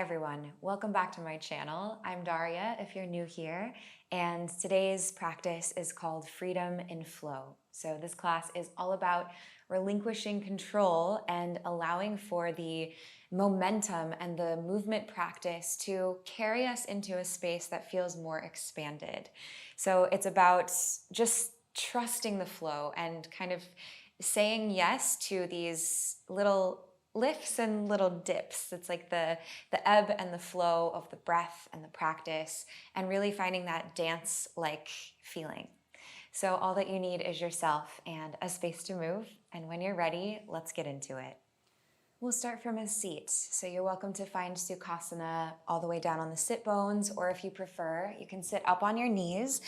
everyone, welcome back to my channel. I'm Daria if you're new here, and today's practice is called Freedom in Flow. So this class is all about relinquishing control and allowing for the momentum and the movement practice to carry us into a space that feels more expanded. So it's about just trusting the flow and kind of saying yes to these little lifts and little dips. It's like the ebb and the flow of the breath and the practice, and really finding that dance-like feeling. So all that you need is yourself and a space to move. And when you're ready, let's get into it. We'll start from a seat. So you're welcome to find Sukhasana all the way down on the sit bones, or if you prefer, you can sit up on your knees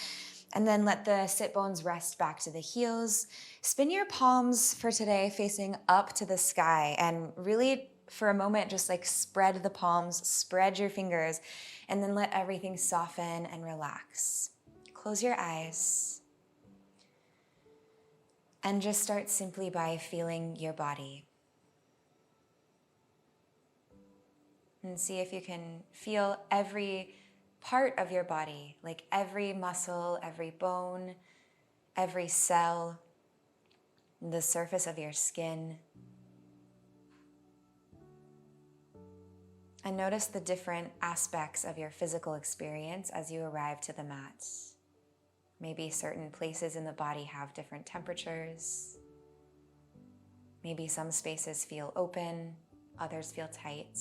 and then let the sit bones rest back to the heels. Spin your palms for today facing up to the sky, and really for a moment just like spread the palms, spread your fingers, and then let everything soften and relax. Close your eyes and just start simply by feeling your body. And see if you can feel every part of your body, like every muscle, every bone, every cell, the surface of your skin. And notice the different aspects of your physical experience as you arrive to the mat. Maybe certain places in the body have different temperatures. Maybe some spaces feel open, others feel tight.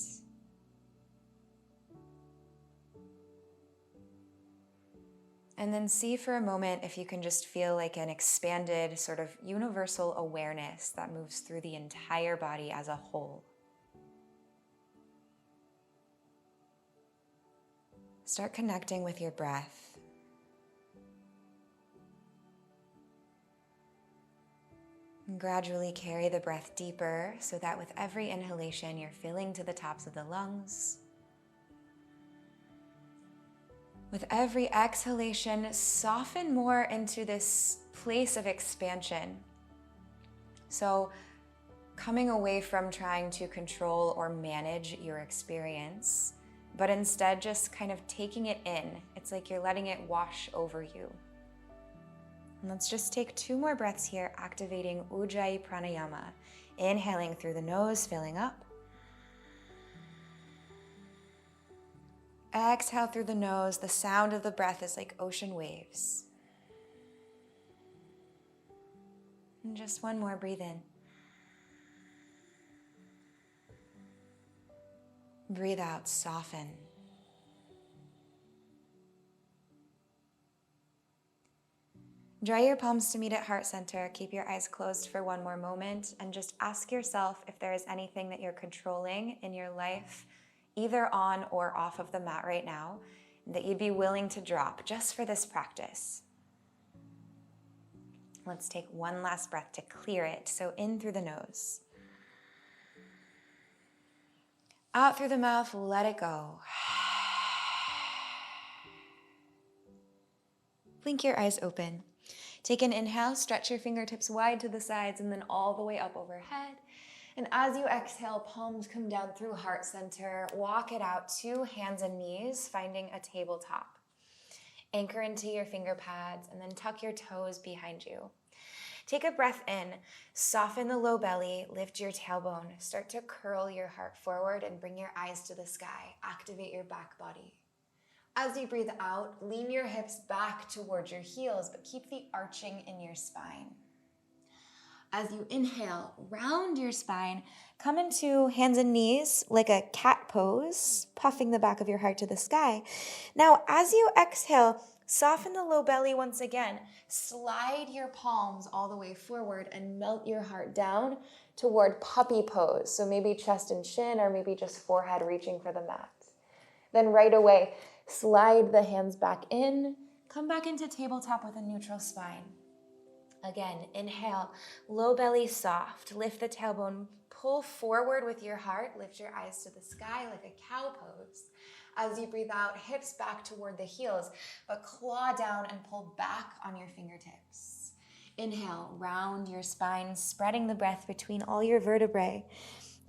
And then see for a moment if you can just feel like an expanded sort of universal awareness that moves through the entire body as a whole. Start connecting with your breath. And gradually carry the breath deeper so that with every inhalation you're filling to the tops of the lungs. With every exhalation, soften more into this place of expansion. So, coming away from trying to control or manage your experience, but instead just kind of taking it in. It's like you're letting it wash over you. And let's just take 2 more breaths here, activating Ujjayi Pranayama. Inhaling through the nose, filling up. Exhale through the nose. The sound of the breath is like ocean waves. And just 1 more, breathe in. Breathe out, soften. Draw your palms to meet at heart center. Keep your eyes closed for 1 more moment and just ask yourself if there is anything that you're controlling in your life, either on or off of the mat right now, that you'd be willing to drop just for this practice. Let's take 1 last breath to clear it. So in through the nose. Out through the mouth, let it go. Blink your eyes open. Take an inhale, stretch your fingertips wide to the sides and then all the way up overhead. And as you exhale, palms come down through heart center. Walk it out to hands and knees, finding a tabletop. Anchor into your finger pads and then tuck your toes behind you. Take a breath in, soften the low belly, lift your tailbone, start to curl your heart forward and bring your eyes to the sky. Activate your back body. As you breathe out, lean your hips back towards your heels, but keep the arching in your spine. As you inhale, round your spine, come into hands and knees like a cat pose, puffing the back of your heart to the sky. Now, as you exhale, soften the low belly once again. Slide your palms all the way forward and melt your heart down toward puppy pose. So maybe chest and chin, or maybe just forehead reaching for the mat. Then right away, slide the hands back in, come back into tabletop with a neutral spine. Again, inhale, low belly soft, lift the tailbone, pull forward with your heart, lift your eyes to the sky like a cow pose. As you breathe out, hips back toward the heels, but claw down and pull back on your fingertips. Inhale, round your spine, spreading the breath between all your vertebrae.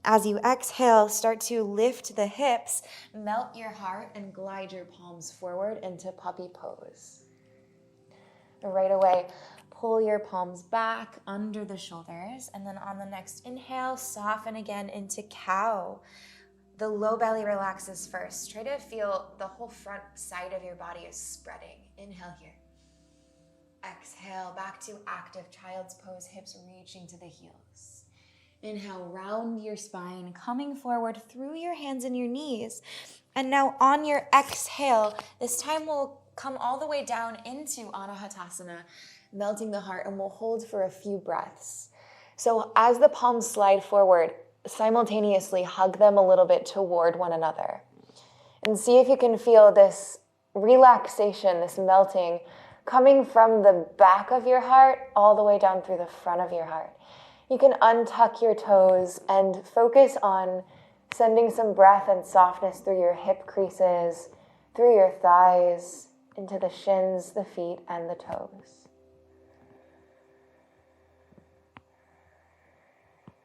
As you exhale, start to lift the hips, melt your heart, and glide your palms forward into puppy pose. Right away, pull your palms back under the shoulders, and then on the next inhale, soften again into cow. The low belly relaxes first. Try to feel the whole front side of your body is spreading. Inhale here. Exhale, back to active child's pose, hips reaching to the heels. Inhale, round your spine, coming forward through your hands and your knees. And now on your exhale, this time we'll come all the way down into Anahatasana, melting the heart, and we'll hold for a few breaths. So as the palms slide forward, simultaneously hug them a little bit toward one another. And see if you can feel this relaxation, this melting, coming from the back of your heart all the way down through the front of your heart. You can untuck your toes and focus on sending some breath and softness through your hip creases, through your thighs, into the shins, the feet, and the toes.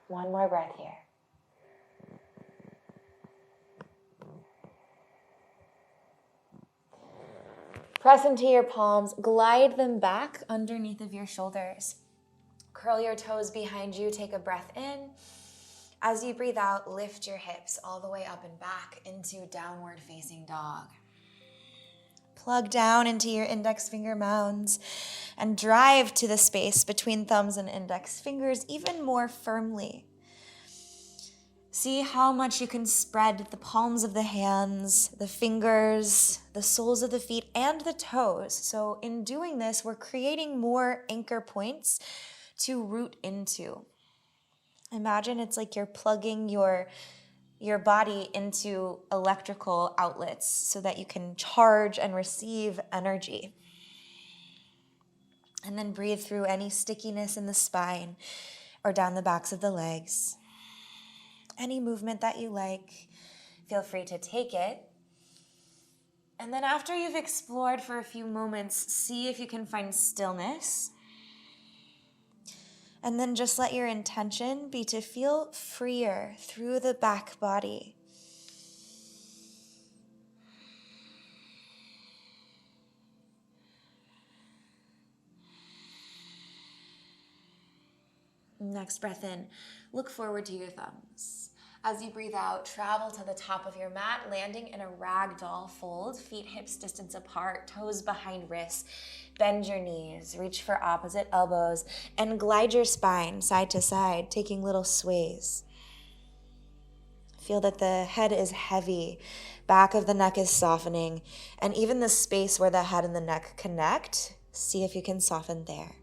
One more breath here. Press into your palms, glide them back underneath of your shoulders. Curl your toes behind you, take a breath in. As you breathe out, lift your hips all the way up and back into downward facing dog. Plug down into your index finger mounds and drive to the space between thumbs and index fingers even more firmly. See how much you can spread the palms of the hands, the fingers, the soles of the feet, and the toes. So in doing this, we're creating more anchor points to root into. Imagine it's like you're plugging your body into electrical outlets so that you can charge and receive energy. And then breathe through any stickiness in the spine or down the backs of the legs. Any movement that you like, feel free to take it. And then after you've explored for a few moments, see if you can find stillness. And then just let your intention be to feel freer through the back body. Next breath in, look forward to your thumbs. As you breathe out, travel to the top of your mat, landing in a ragdoll fold, feet hips distance apart, toes behind wrists. Bend your knees, reach for opposite elbows, and glide your spine side to side, taking little sways. Feel that the head is heavy, back of the neck is softening, and even the space where the head and the neck connect, see if you can soften there.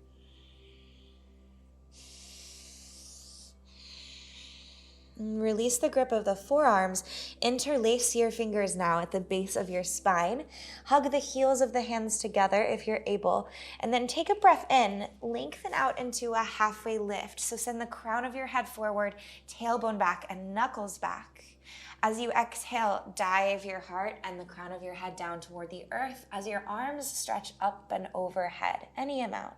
Release the grip of the forearms. Interlace your fingers now at the base of your spine. Hug the heels of the hands together if you're able. And then take a breath in. Lengthen out into a halfway lift. So send the crown of your head forward, tailbone back, and knuckles back. As you exhale, dive your heart and the crown of your head down toward the earth as your arms stretch up and overhead, any amount.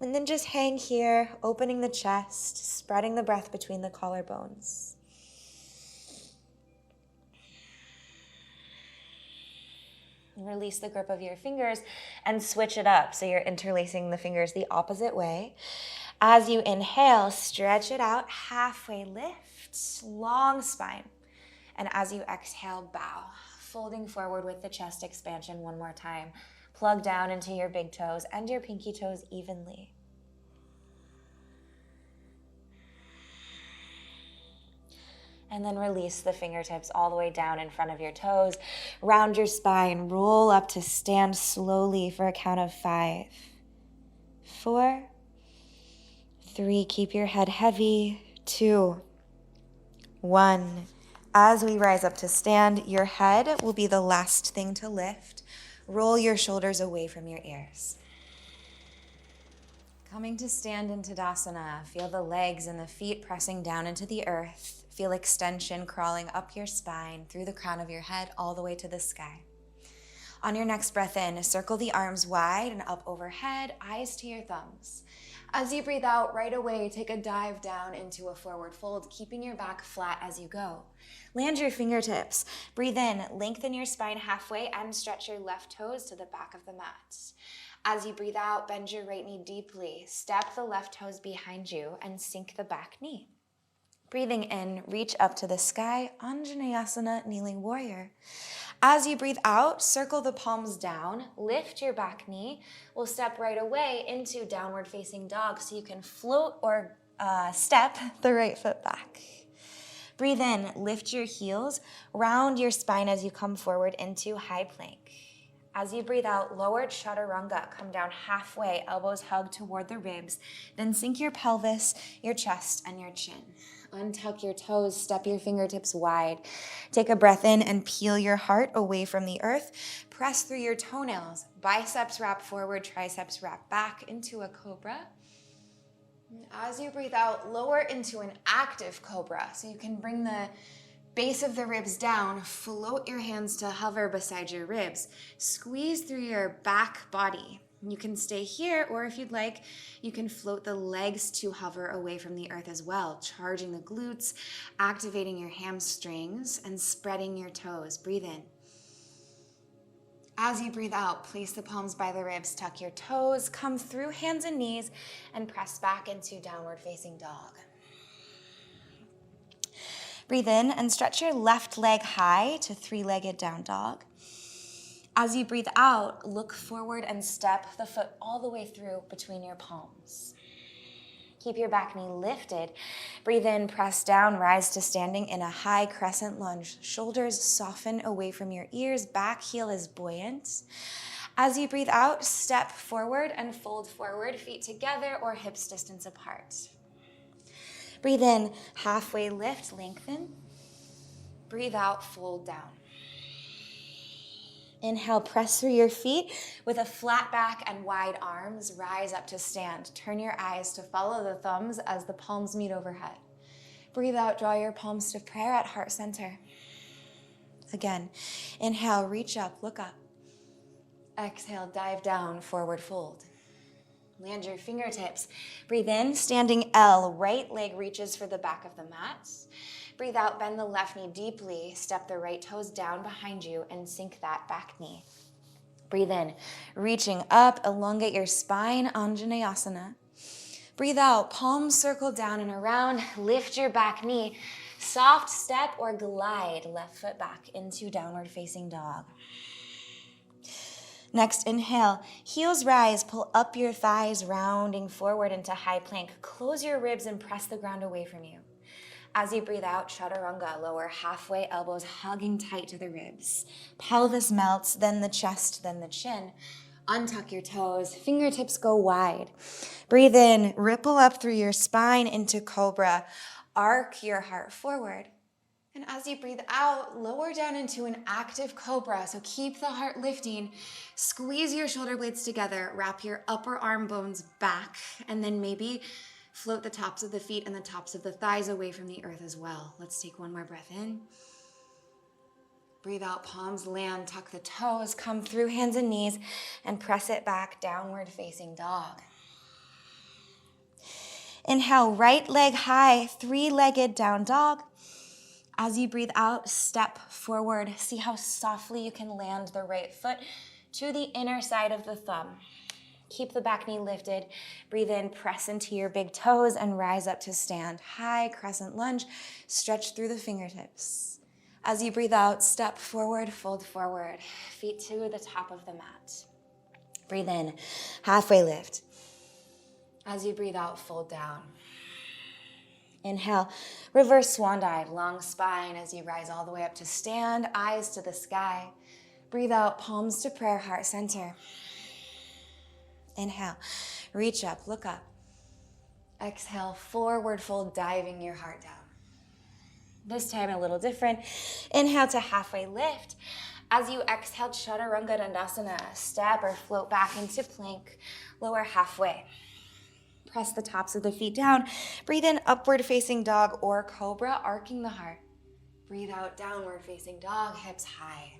And then just hang here, opening the chest, spreading the breath between the collarbones. Release the grip of your fingers and switch it up. So you're interlacing the fingers the opposite way. As you inhale, stretch it out, halfway lift, long spine. And as you exhale, bow, folding forward with the chest expansion one more time. Plug down into your big toes and your pinky toes evenly. And then release the fingertips all the way down in front of your toes. Round your spine, roll up to stand slowly for a count of 5, 4, 3, keep your head heavy, 2, 1. As we rise up to stand, your head will be the last thing to lift. Roll your shoulders away from your ears. Coming to stand in Tadasana, feel the legs and the feet pressing down into the earth. Feel extension crawling up your spine, through the crown of your head, all the way to the sky. On your next breath in, circle the arms wide and up overhead, eyes to your thumbs. As you breathe out, right away, take a dive down into a forward fold, keeping your back flat as you go. Land your fingertips. Breathe in, lengthen your spine halfway and stretch your left toes to the back of the mat. As you breathe out, bend your right knee deeply. Step the left toes behind you and sink the back knee. Breathing in, reach up to the sky, Anjaneyasana, kneeling warrior. As you breathe out, circle the palms down, lift your back knee. We'll step right away into downward facing dog so you can float or step the right foot back. Breathe in, lift your heels, round your spine as you come forward into high plank. As you breathe out, lowered chaturanga, come down halfway, elbows hug toward the ribs, then sink your pelvis, your chest, and your chin. Untuck your toes, step your fingertips wide. Take a breath in and peel your heart away from the earth. Press through your toenails, biceps wrap forward, triceps wrap back into a cobra. As you breathe out, lower into an active cobra. So you can bring the base of the ribs down, float your hands to hover beside your ribs. Squeeze through your back body. You can stay here, or if you'd like, you can float the legs to hover away from the earth as well, charging the glutes, activating your hamstrings, and spreading your toes. Breathe in. As you breathe out, place the palms by the ribs, tuck your toes, come through hands and knees, and press back into downward facing dog. Breathe in and stretch your left leg high to three-legged down dog. As you breathe out, look forward and step the foot all the way through between your palms. Keep your back knee lifted. Breathe in, press down, rise to standing in a high crescent lunge. Shoulders soften away from your ears, back heel is buoyant. As you breathe out, step forward and fold forward, feet together or hips distance apart. Breathe in, halfway lift, lengthen. Breathe out, fold down. Inhale, press through your feet with a flat back and wide arms. Rise up to stand. Turn your eyes to follow the thumbs as the palms meet overhead. Breathe out, draw your palms to prayer at heart center. Again, inhale, reach up, look up. Exhale, dive down, forward fold. Land your fingertips. Breathe in, standing L. Right leg reaches for the back of the mat. Breathe out, bend the left knee deeply. Step the right toes down behind you and sink that back knee. Breathe in, reaching up, elongate your spine, Anjaneyasana. Breathe out, palms circle down and around. Lift your back knee. Soft step or glide left foot back into downward facing dog. Next, inhale, heels rise, pull up your thighs, rounding forward into high plank. Close your ribs and press the ground away from you. As you breathe out, chaturanga, lower halfway, elbows hugging tight to the ribs. Pelvis melts, then the chest, then the chin. Untuck your toes, fingertips go wide. Breathe in, ripple up through your spine into cobra. Arc your heart forward. And as you breathe out, lower down into an active cobra. So keep the heart lifting. Squeeze your shoulder blades together. Wrap your upper arm bones back. And then maybe float the tops of the feet and the tops of the thighs away from the earth as well. Let's take one more breath in. Breathe out, palms land, tuck the toes, come through hands and knees, and press it back, downward facing dog. Inhale, right leg high, three-legged down dog. As you breathe out, step forward. See how softly you can land the right foot to the inner side of the thumb. Keep the back knee lifted. Breathe in, press into your big toes, and rise up to stand. High crescent lunge, stretch through the fingertips. As you breathe out, step forward, fold forward. Feet to the top of the mat. Breathe in, halfway lift. As you breathe out, fold down. Inhale, reverse swan dive, long spine as you rise all the way up to stand, eyes to the sky. Breathe out, palms to prayer, heart center. Inhale, reach up, look up. Exhale, forward fold, diving your heart down. This time a little different. Inhale to halfway lift. As you exhale, chaturanga dandasana, step or float back into plank, lower halfway. Press the tops of the feet down. Breathe in, upward facing dog or cobra, arcing the heart. Breathe out, downward facing dog, hips high.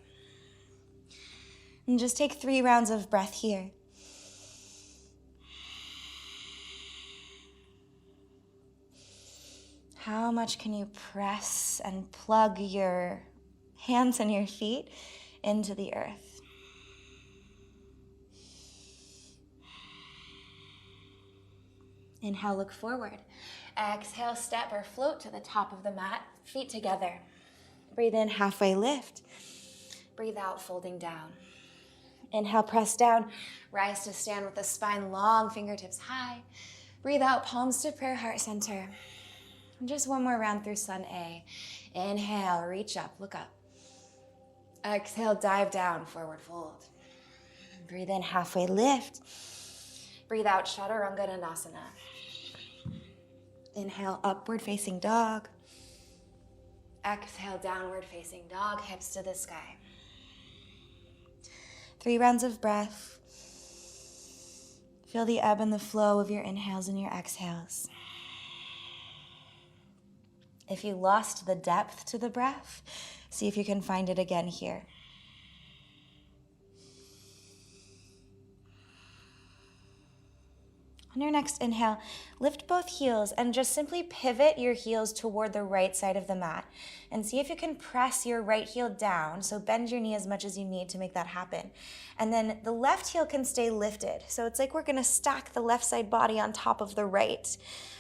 And just take 3 rounds of breath here. How much can you press and plug your hands and your feet into the earth? Inhale, look forward. Exhale, step or float to the top of the mat, feet together. Breathe in, halfway lift. Breathe out, folding down. Inhale, press down. Rise to stand with the spine long, fingertips high. Breathe out, palms to prayer, heart center. And just one more round through Sun A. Inhale, reach up, look up. Exhale, dive down, forward fold. Breathe in, halfway lift. Breathe out, Chaturanga Dandasana. Inhale, upward facing dog. Exhale, downward facing dog, hips to the sky. 3 rounds of breath. Feel the ebb and the flow of your inhales and your exhales. If you lost the depth to the breath, see if you can find it again here. On your next inhale, lift both heels and just simply pivot your heels toward the right side of the mat. And see if you can press your right heel down, so bend your knee as much as you need to make that happen. And then the left heel can stay lifted. So it's like we're gonna stack the left side body on top of the right.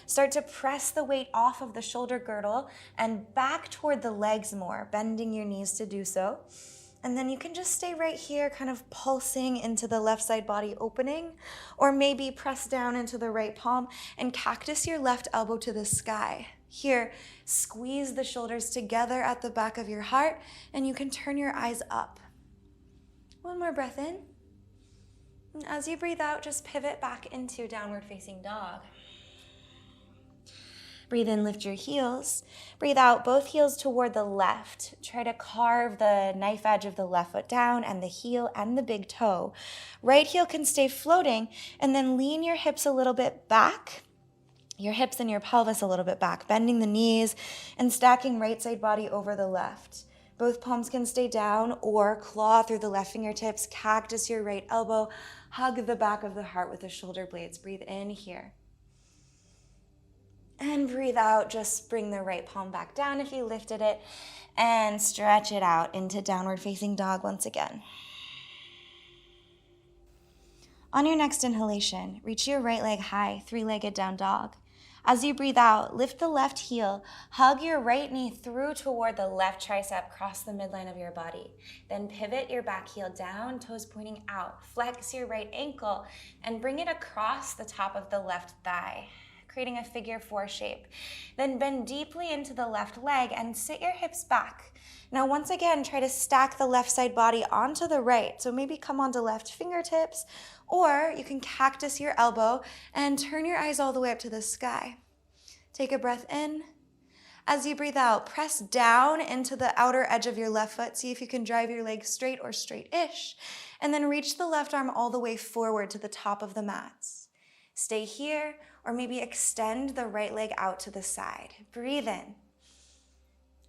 Start to press the weight off of the shoulder girdle and back toward the legs more, bending your knees to do so. And then you can just stay right here, kind of pulsing into the left side body opening, or maybe press down into the right palm and cactus your left elbow to the sky. Here, squeeze the shoulders together at the back of your heart, and you can turn your eyes up. One more breath in. And as you breathe out, just pivot back into downward facing dog. Breathe in, lift your heels. Breathe out, both heels toward the left. Try to carve the knife edge of the left foot down and the heel and the big toe. Right heel can stay floating, and then lean your hips a little bit back. Your hips and your pelvis a little bit back, bending the knees and stacking right side body over the left. Both palms can stay down or claw through the left fingertips, cactus your right elbow, hug the back of the heart with the shoulder blades. Breathe in here. And breathe out, just bring the right palm back down if you lifted it, and stretch it out into downward facing dog once again. On your next inhalation, reach your right leg high, 3-legged down dog. As you breathe out, lift the left heel, hug your right knee through toward the left tricep, cross the midline of your body. Then pivot your back heel down, toes pointing out. Flex your right ankle and bring it across the top of the left thigh, creating a figure 4 shape. Then bend deeply into the left leg and sit your hips back. Now once again, try to stack the left side body onto the right. So maybe come onto left fingertips, or you can cactus your elbow and turn your eyes all the way up to the sky. Take a breath in. As you breathe out, press down into the outer edge of your left foot. See if you can drive your leg straight or straight-ish. And then reach the left arm all the way forward to the top of the mat. Stay here, or maybe extend the right leg out to the side. Breathe in.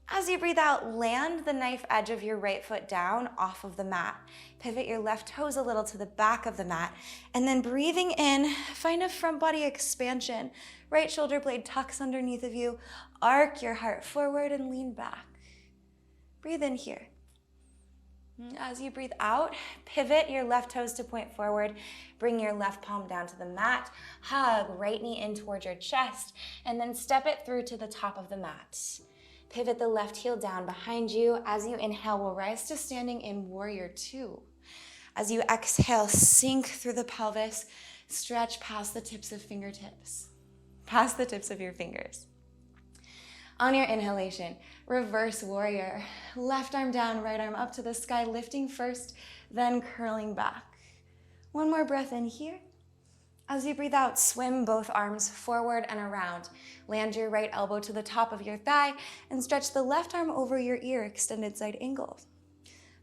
As you breathe out, land the knife edge of your right foot down off of the mat. Pivot your left toes a little to the back of the mat. And then breathing in, find a front body expansion. Right shoulder blade tucks underneath of you. Arc your heart forward and lean back. Breathe in here. As you breathe out, pivot your left toes to point forward. Bring your left palm down to the mat. Hug right knee in towards your chest, and then step it through to the top of the mat. Pivot the left heel down behind you. As you inhale, we'll rise to standing in Warrior 2. As you exhale, sink through the pelvis, stretch past the tips of fingertips, past the tips of your fingers. On your inhalation, reverse warrior. Left arm down, right arm up to the sky, lifting first, then curling back. One more breath in here. As you breathe out, swim both arms forward and around. Land your right elbow to the top of your thigh and stretch the left arm over your ear, extended side angle.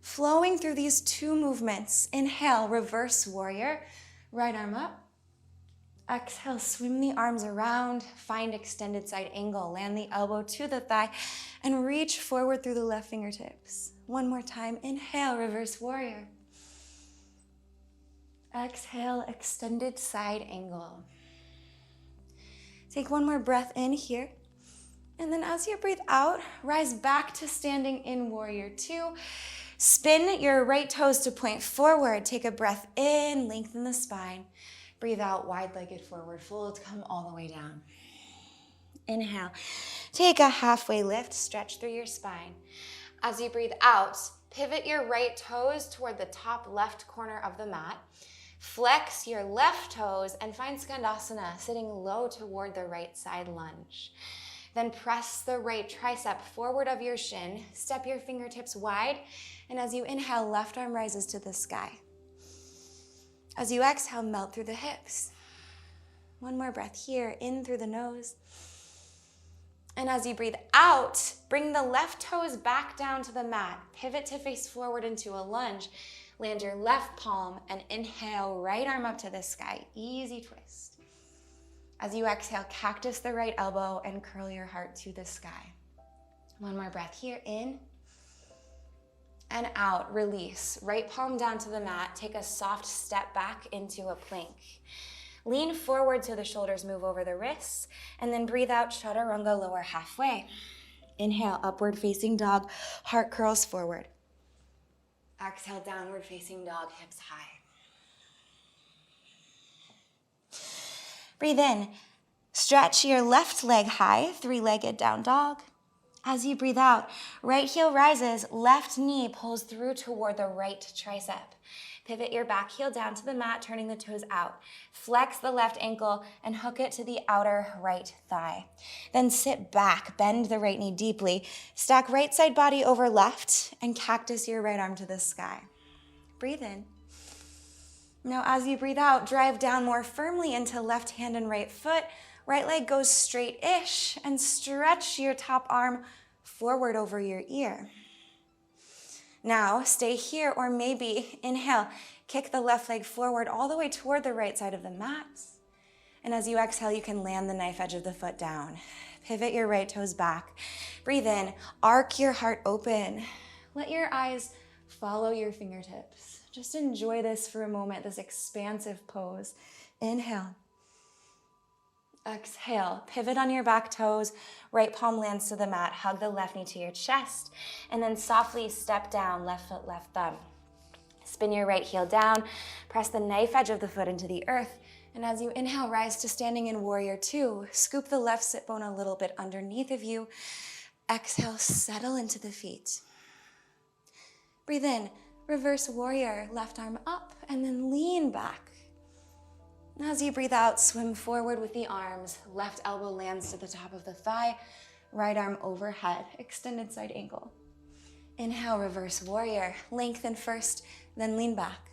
Flowing through these 2 movements, inhale, reverse warrior, right arm up. Exhale, swim the arms around, find extended side angle, land the elbow to the thigh, and reach forward through the left fingertips. One more time, inhale, reverse warrior. Exhale, extended side angle. Take one more breath in here, And then as you breathe out, rise back to standing in warrior two. Spin your right toes to point forward. Take a breath in, lengthen the spine. Breathe out, wide-legged forward fold. Come all the way down. Inhale. Take a halfway lift, stretch through your spine. As you breathe out, pivot your right toes toward the top left corner of the mat. Flex your left toes and find Skandasana, sitting low toward the right side lunge. Then press the right tricep forward of your shin. Step your fingertips wide. And as you inhale, left arm rises to the sky. As you exhale, melt through the hips. One more breath here, in through the nose. And as you breathe out, bring the left toes back down to the mat. Pivot to face forward into a lunge. Land your left palm and inhale, right arm up to the sky. Easy twist. As you exhale, cactus the right elbow and curl your heart to the sky. One more breath here, in and out, release. Right palm down to the mat, take a soft step back into a plank. Lean forward so the shoulders move over the wrists, and then breathe out, chaturanga, lower halfway. Inhale, upward facing dog, heart curls forward. Exhale, downward facing dog, hips high. Breathe in. Stretch your left leg high, three-legged down dog. As you breathe out, right heel rises, left knee pulls through toward the right tricep. Pivot your back heel down to the mat, turning the toes out. Flex the left ankle and hook it to the outer right thigh. Then sit back, bend the right knee deeply. Stack right side body over left and cactus your right arm to the sky. Breathe in. Now as you breathe out, drive down more firmly into left hand and right foot. Right leg goes straight-ish and stretch your top arm forward over your ear. Now stay here, or maybe inhale, kick the left leg forward all the way toward the right side of the mat. And as you exhale, you can land the knife edge of the foot down. Pivot your right toes back. Breathe in, arc your heart open. Let your eyes follow your fingertips. Just enjoy this for a moment, this expansive pose. Inhale. Exhale, pivot on your back toes, right palm lands to the mat, hug the left knee to your chest, and then softly step down, left foot, left thumb. Spin your right heel down, press the knife edge of the foot into the earth, and as you inhale, rise to standing in warrior two. Scoop the left sit bone a little bit underneath of you. Exhale, settle into the feet. Breathe in, reverse warrior, left arm up, and then lean back. As you breathe out, swim forward with the arms. Left elbow lands to the top of the thigh. Right arm overhead, extended side angle. Inhale, reverse warrior. Lengthen first, then lean back.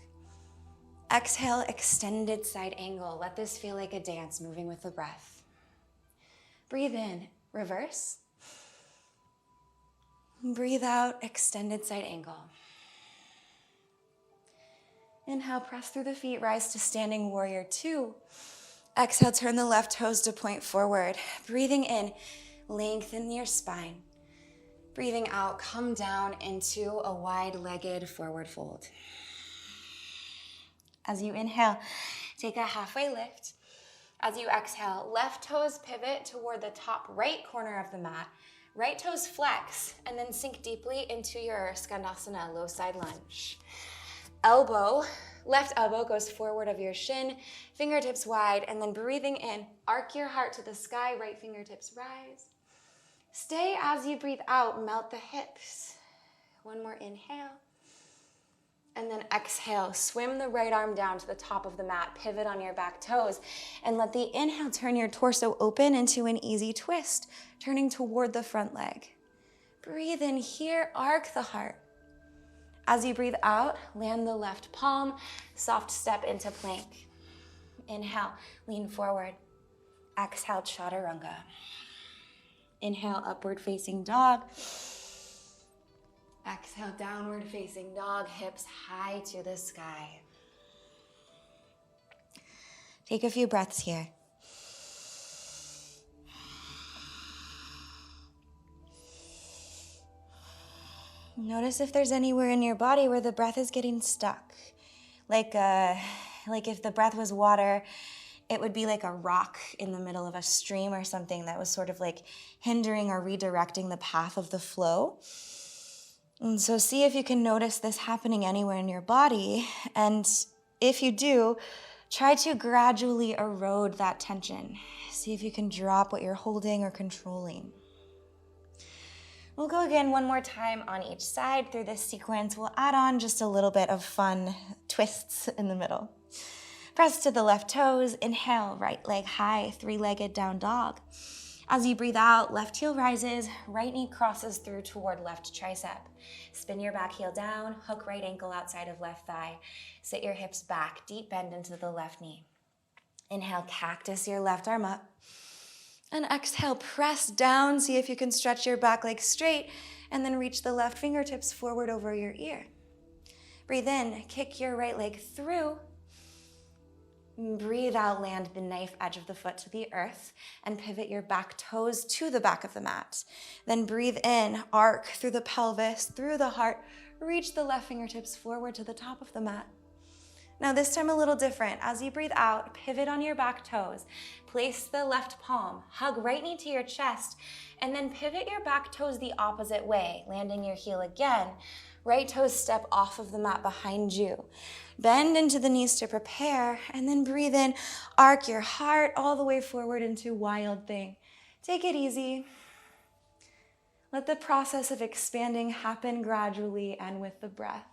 Exhale, extended side angle. Let this feel like a dance, moving with the breath. Breathe in, reverse. Breathe out, extended side angle. Inhale, press through the feet, rise to standing warrior two. Exhale, turn the left toes to point forward. Breathing in, lengthen your spine. Breathing out, come down into a wide-legged forward fold. As you inhale, take a halfway lift. As you exhale, left toes pivot toward the top right corner of the mat. Right toes flex, and then sink deeply into your Skandasana, low side lunge. Left elbow goes forward of your shin, fingertips wide, and then breathing in, arc your heart to the sky, right fingertips rise. Stay as you breathe out, melt the hips. One more inhale. And then exhale, swim the right arm down to the top of the mat, pivot on your back toes, and let the inhale turn your torso open into an easy twist, turning toward the front leg. Breathe in here, arc the heart. As you breathe out, land the left palm, soft step into plank. Inhale, lean forward. Exhale, chaturanga. Inhale, upward facing dog. Exhale, downward facing dog, hips high to the sky. Take a few breaths here. Notice if there's anywhere in your body where the breath is getting stuck. Like if the breath was water it would be like a rock in the middle of a stream or something that was sort of like hindering or redirecting the path of the flow. And so see if you can notice this happening anywhere in your body. And if you do, try to gradually erode that tension. See if you can drop what you're holding or controlling. We'll go again one more time on each side through this sequence. We'll add on just a little bit of fun twists in the middle. Press to the left toes. Inhale, right leg high, three-legged down dog. As you breathe out, left heel rises, right knee crosses through toward left tricep. Spin your back heel down, hook right ankle outside of left thigh. Sit your hips back, deep bend into the left knee. Inhale, cactus your left arm up. And exhale, press down. See if you can stretch your back leg straight and then reach the left fingertips forward over your ear. Breathe in, kick your right leg through. Breathe out, land the knife edge of the foot to the earth and pivot your back toes to the back of the mat. Then breathe in, arc through the pelvis, through the heart, reach the left fingertips forward to the top of the mat. Now this time a little different. As you breathe out, pivot on your back toes. Place the left palm, hug right knee to your chest, and then pivot your back toes the opposite way, landing your heel again. Right toes step off of the mat behind you. Bend into the knees to prepare, and then breathe in, arc your heart all the way forward into wild thing. Take it easy. Let the process of expanding happen gradually and with the breath.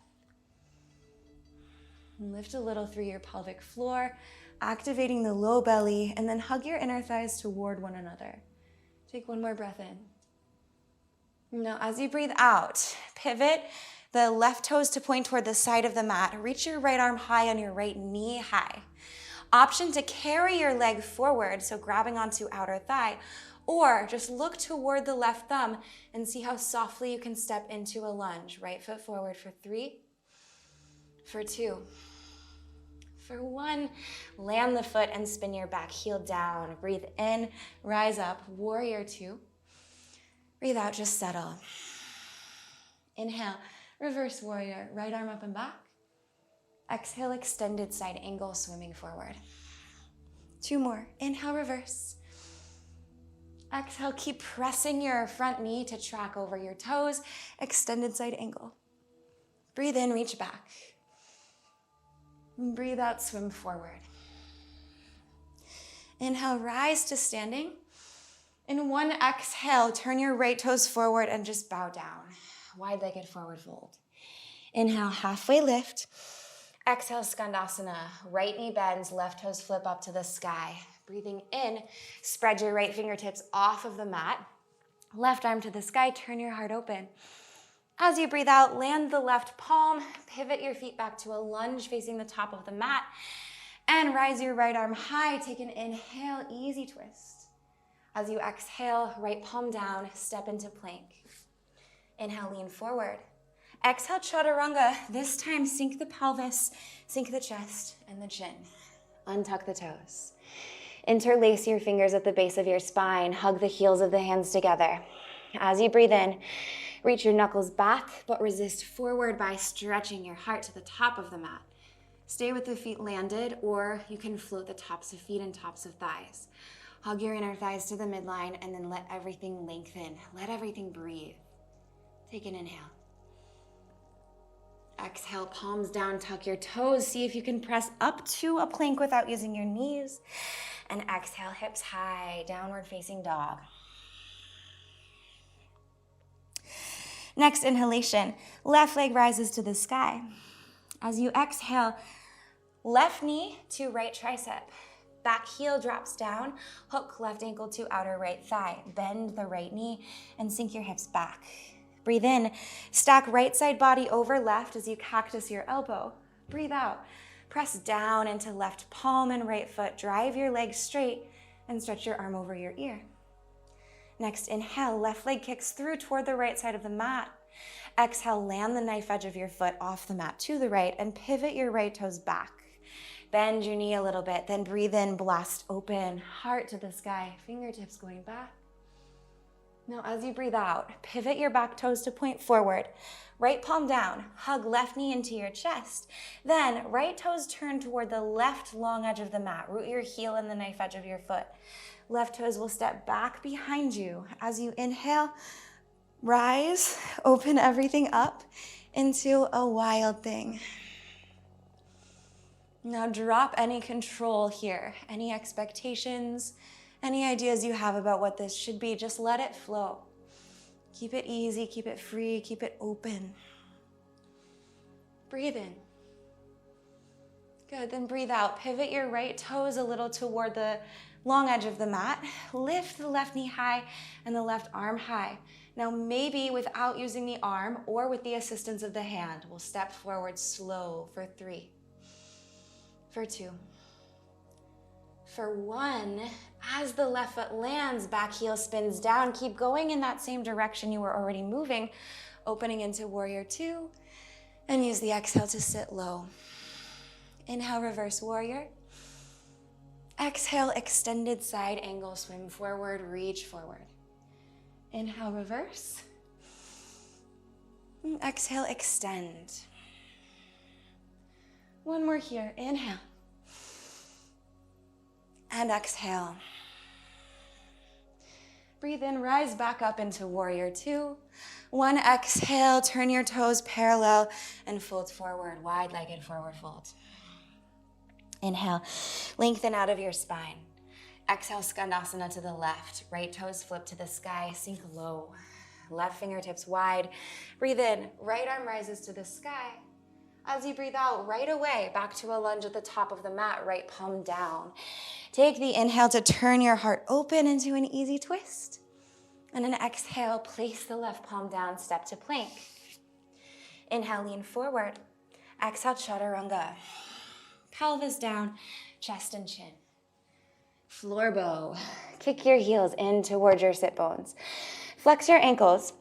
Lift a little through your pelvic floor, activating the low belly, and then hug your inner thighs toward one another. Take one more breath in. Now, as you breathe out, pivot the left toes to point toward the side of the mat. Reach your right arm high on your right knee high. Option to carry your leg forward, so grabbing onto outer thigh, or just look toward the left thumb and see how softly you can step into a lunge. Right foot forward for 3, for 2, for 1. Land the foot and spin your back heel down. Breathe in, rise up, warrior 2. Breathe out, just settle. Inhale, reverse warrior, right arm up and back. Exhale, extended side angle, swimming forward. 2 more. Inhale, reverse. Exhale, keep pressing your front knee to track over your toes. Extended side angle. Breathe in, reach back. Breathe out, swim forward. Inhale, rise to standing. In one exhale, turn your right toes forward and just bow down. Wide-legged forward fold. Inhale, halfway lift. Exhale, Skandasana. Right knee bends, left toes flip up to the sky. Breathing in, spread your right fingertips off of the mat. Left arm to the sky, turn your heart open. As you breathe out, land the left palm, pivot your feet back to a lunge facing the top of the mat, and rise your right arm high. Take an inhale, easy twist. As you exhale, right palm down, step into plank. Inhale, lean forward. Exhale, chaturanga. This time, sink the pelvis, sink the chest and the chin. Untuck the toes. Interlace your fingers at the base of your spine. Hug the heels of the hands together. As you breathe in, reach your knuckles back, but resist forward by stretching your heart to the top of the mat. Stay with the feet landed, or you can float the tops of feet and tops of thighs. Hug your inner thighs to the midline, and then let everything lengthen. Let everything breathe. Take an inhale. Exhale, palms down, tuck your toes. See if you can press up to a plank without using your knees. And exhale, hips high, downward facing dog. Next inhalation, left leg rises to the sky. As you exhale, left knee to right tricep. Back heel drops down, hook left ankle to outer right thigh. Bend the right knee and sink your hips back. Breathe in, stack right side body over left as you cactus your elbow. Breathe out, press down into left palm and right foot. Drive your leg straight and stretch your arm over your ear. Next, inhale, left leg kicks through toward the right side of the mat. Exhale, land the knife edge of your foot off the mat to the right and pivot your right toes back. Bend your knee a little bit, then breathe in, blast open, heart to the sky, fingertips going back. Now, as you breathe out, pivot your back toes to point forward. Right palm down, hug left knee into your chest. Then right toes turn toward the left long edge of the mat. Root your heel in the knife edge of your foot. Left toes will step back behind you. As you inhale, rise, open everything up into a wild thing. Now drop any control here, any expectations, any ideas you have about what this should be. Just let it flow. Keep it easy, keep it free, keep it open. Breathe in. Good, then breathe out. Pivot your right toes a little toward the long edge of the mat. Lift the left knee high and the left arm high. Now maybe without using the arm or with the assistance of the hand, we'll step forward slow for 3, for 2, for 1. As the left foot lands, back heel spins down. Keep going in that same direction you were already moving, opening into warrior 2, and use the exhale to sit low. Inhale, reverse warrior. Exhale, extended side angle, swim forward, reach forward. Inhale, reverse. Exhale, extend. One more here, inhale. And exhale. Breathe in, rise back up into warrior 2. 1, exhale, turn your toes parallel and fold forward, wide-legged forward fold. Inhale, lengthen out of your spine. Exhale, Skandasana to the left. Right toes flip to the sky, sink low. Left fingertips wide. Breathe in, right arm rises to the sky. As you breathe out, right away, back to a lunge at the top of the mat, right palm down. Take the inhale to turn your heart open into an easy twist. And an exhale, place the left palm down, step to plank. Inhale, lean forward. Exhale, Chaturanga. Pelvis down, chest and chin. Floor bow. Kick your heels in towards your sit bones. Flex your ankles,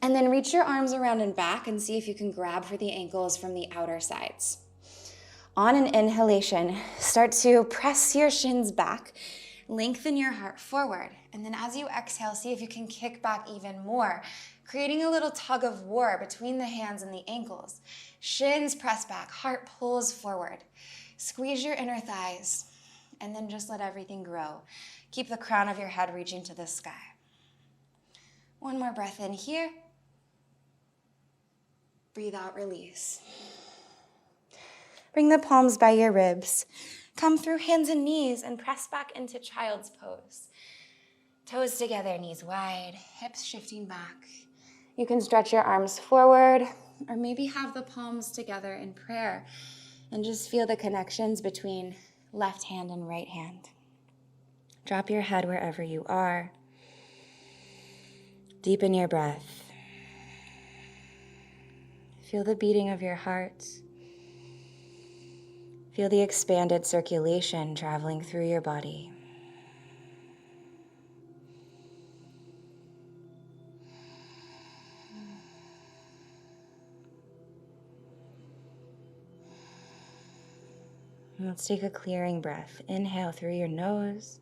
and then reach your arms around and back and see if you can grab for the ankles from the outer sides. On an inhalation, start to press your shins back, lengthen your heart forward, and then as you exhale, see if you can kick back even more, creating a little tug of war between the hands and the ankles. Shins press back, heart pulls forward. Squeeze your inner thighs, and then just let everything grow. Keep the crown of your head reaching to the sky. One more breath in here. Breathe out, release. Bring the palms by your ribs. Come through hands and knees and press back into child's pose. Toes together, knees wide, hips shifting back. You can stretch your arms forward or maybe have the palms together in prayer and just feel the connections between left hand and right hand. Drop your head wherever you are. Deepen your breath. Feel the beating of your heart. Feel the expanded circulation traveling through your body. Let's take a clearing breath. Inhale through your nose.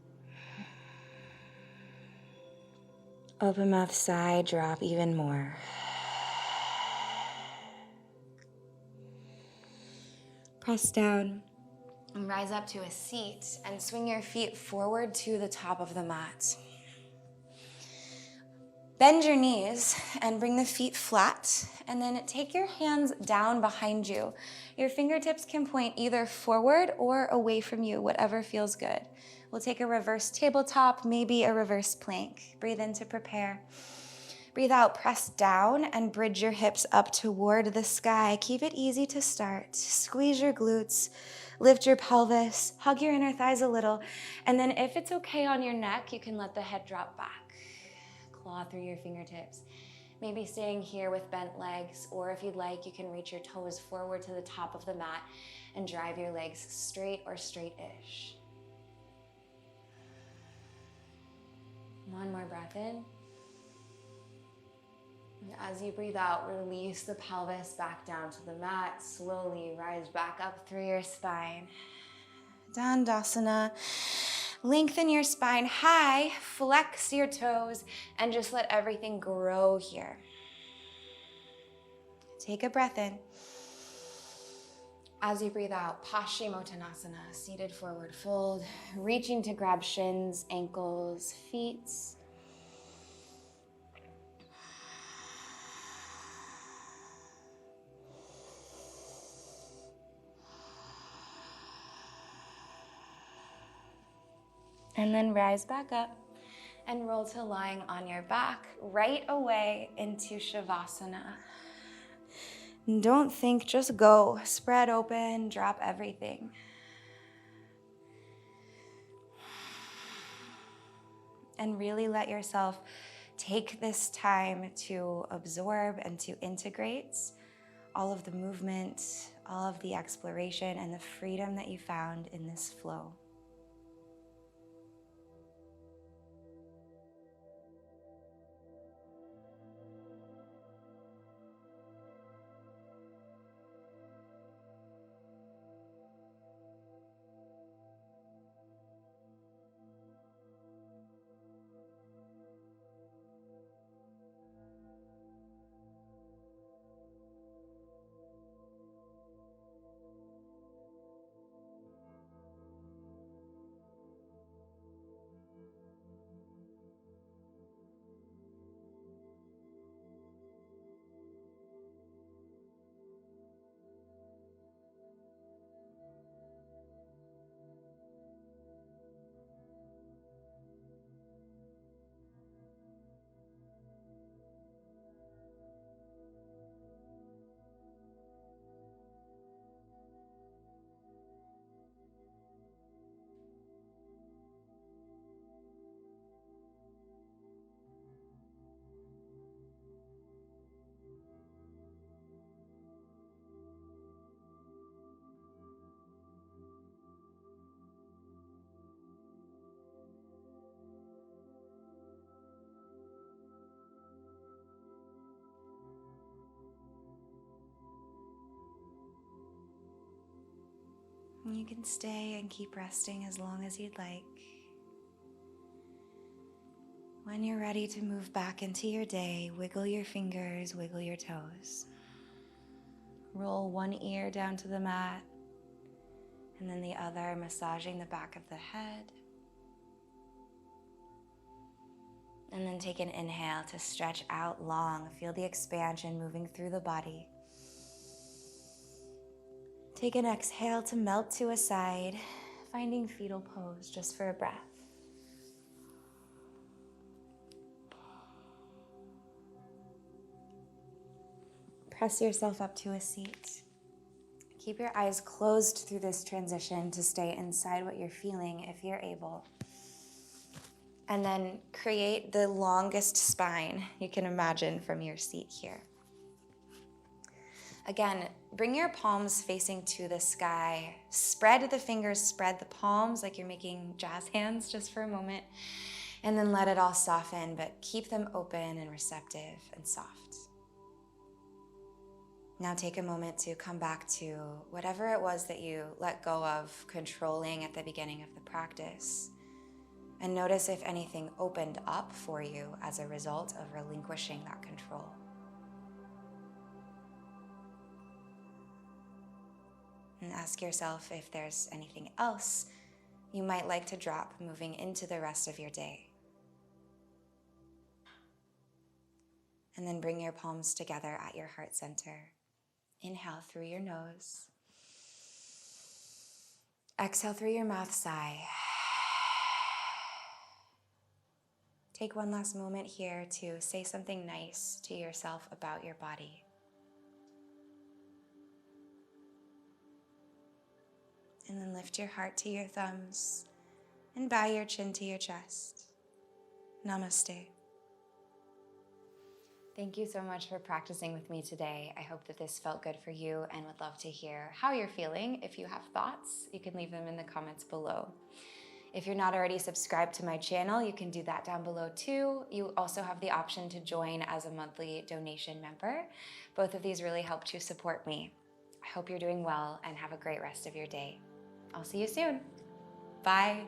Open mouth, side, drop even more. Press down and rise up to a seat and swing your feet forward to the top of the mat. Bend your knees and bring the feet flat, and then take your hands down behind you. Your fingertips can point either forward or away from you, whatever feels good. We'll take a reverse tabletop, maybe a reverse plank. Breathe in to prepare. Breathe out, press down and bridge your hips up toward the sky. Keep it easy to start. Squeeze your glutes, lift your pelvis, hug your inner thighs a little, and then if it's okay on your neck, you can let the head drop back. Claw through your fingertips. Maybe staying here with bent legs, or if you'd like, you can reach your toes forward to the top of the mat and drive your legs straight or straight-ish. One more breath in. And as you breathe out, release the pelvis back down to the mat. Slowly rise back up through your spine. Dandasana. Lengthen your spine high, flex your toes, and just let everything grow here. Take a breath in. As you breathe out, Paschimottanasana, seated forward fold, reaching to grab shins, ankles, feet. And then rise back up and roll to lying on your back, right away into Shavasana. Don't think, just go. Spread open, drop everything. And really let yourself take this time to absorb and to integrate all of the movement, all of the exploration, and the freedom that you found in this flow. You can stay and keep resting as long as you'd like. When you're ready to move back into your day, wiggle your fingers, wiggle your toes. Roll one ear down to the mat, and then the other massaging the back of the head. And then take an inhale to stretch out long. Feel the expansion moving through the body. Take an exhale to melt to a side, finding fetal pose just for a breath. Press yourself up to a seat. Keep your eyes closed through this transition to stay inside what you're feeling if you're able. And then create the longest spine you can imagine from your seat here. Again, bring your palms facing to the sky. Spread the fingers, spread the palms like you're making jazz hands just for a moment. And then let it all soften, but keep them open and receptive and soft. Now take a moment to come back to whatever it was that you let go of controlling at the beginning of the practice. And notice if anything opened up for you as a result of relinquishing that control. And ask yourself if there's anything else you might like to drop moving into the rest of your day. And then bring your palms together at your heart center. Inhale through your nose. Exhale through your mouth, sigh. Take one last moment here to say something nice to yourself about your body. And then lift your heart to your thumbs and bow your chin to your chest. Namaste. Thank you so much for practicing with me today. I hope that this felt good for you and would love to hear how you're feeling. If you have thoughts, you can leave them in the comments below. If you're not already subscribed to my channel, you can do that down below too. You also have the option to join as a monthly donation member. Both of these really help to support me. I hope you're doing well and have a great rest of your day. I'll see you soon. Bye.